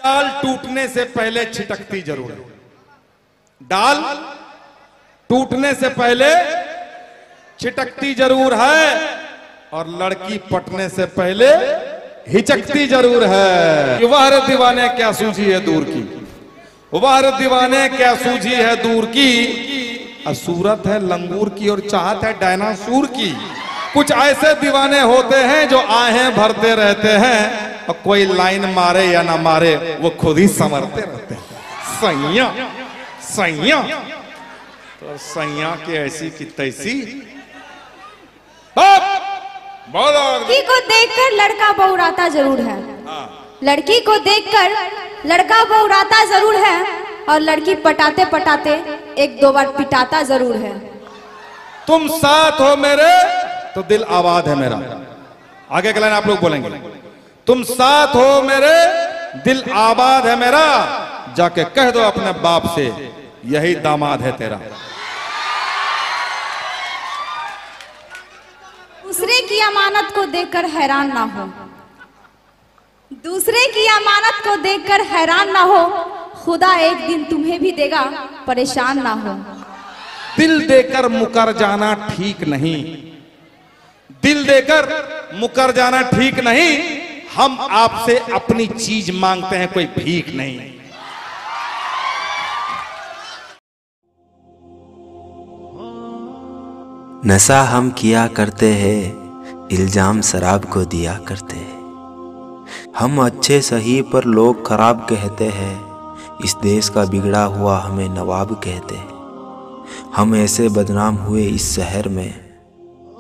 डाल टूटने से पहले छिटकती जरूर है। डाल टूटने से पहले छिटकती जरूर है, और लड़की पटने से पहले हिचकती जरूर है। वाह रे दीवाने क्या सूझी है दूर की, वाह रे दीवाने क्या सूझी है दूर की, सूरत है लंगूर की और चाहत है डायनासोर की। कुछ ऐसे दीवाने होते हैं जो आहें भरते रहते हैं, और कोई लाइन मारे या ना मारे वो खुद ही संवरते रहते हैं। सैया सैया तो सैया की ऐसी की तैसी। लड़की को देखकर लड़का बहुराता जरूर है, लड़की को देखकर लड़का बहुराता जरूर है, और लड़की पटाते पटाते एक दो बार पिटाता जरूर है। तुम साथ हो मेरे तो दिल आबाद है मेरा। आगे का लाइन आप लोग बोलेंगे। तुम साथ हो मेरे दिल आबाद है मेरा, जाके कह दो अपने बाप से यही दामाद है तेरा। दूसरे की अमानत को देखकर हैरान ना हो, दूसरे की अमानत को देखकर हैरान ना हो, खुदा एक दिन तुम्हें भी देगा, परेशान ना हो। दिल देकर मुकर जाना ठीक नहीं, दिल देकर मुकर जाना ठीक नहीं, हम आपसे अपनी चीज मांगते हैं, कोई भीख नहीं। नशा हम किया करते हैं, इल्जाम शराब को दिया करते हैं। हम अच्छे सही पर लोग खराब कहते हैं, इस देश का बिगड़ा हुआ हमें नवाब कहते हैं। हम ऐसे बदनाम हुए इस शहर में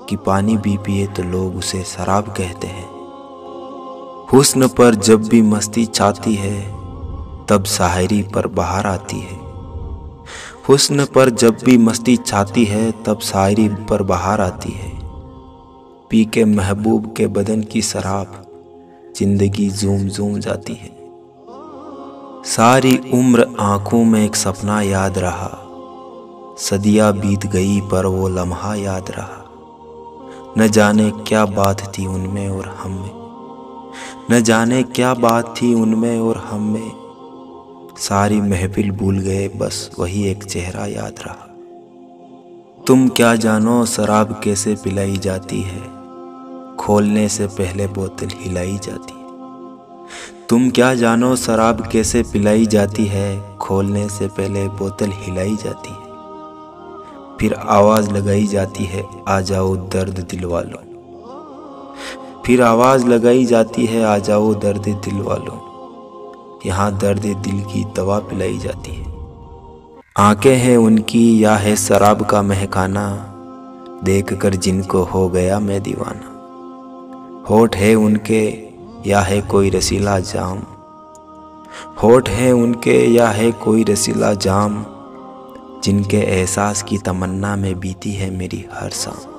कि पानी भी पिए तो लोग उसे शराब कहते हैं। हुस्न पर जब भी मस्ती छाती है, तब शायरी पर बहार आती है। हुस्न पर जब भी मस्ती छाती है, तब शायरी पर बहार आती है। पी के महबूब के बदन की शराब जिंदगी झूम झूम जाती है। सारी उम्र आंखों में एक सपना याद रहा, सदियां बीत गई पर वो लम्हा याद रहा। न जाने क्या बात थी उनमें और हम में, न जाने क्या बात थी उनमें और हम में। सारी महफिल भूल गए, बस वही एक चेहरा याद रहा। तुम क्या जानो शराब कैसे पिलाई जाती है, खोलने से पहले बोतल हिलाई जाती है। तुम क्या जानो शराब कैसे पिलाई जाती है, खोलने से पहले बोतल हिलाई जाती है। फिर आवाज़ लगाई जाती है, आ जाओ दर्द दिल वालों। फिर आवाज़ लगाई जाती है, आ जाओ दर्द दिल वालों। यहाँ दर्द दिल की दवा पिलाई जाती है। आंखें हैं उनकी या है शराब का महकाना, देख कर जिनको हो गया मैं दीवाना। होठ है उनके या है कोई रसीला जाम, होठ है उनके या है कोई रसीला जाम, जिनके एहसास की तमन्ना में बीती है मेरी हर शाम।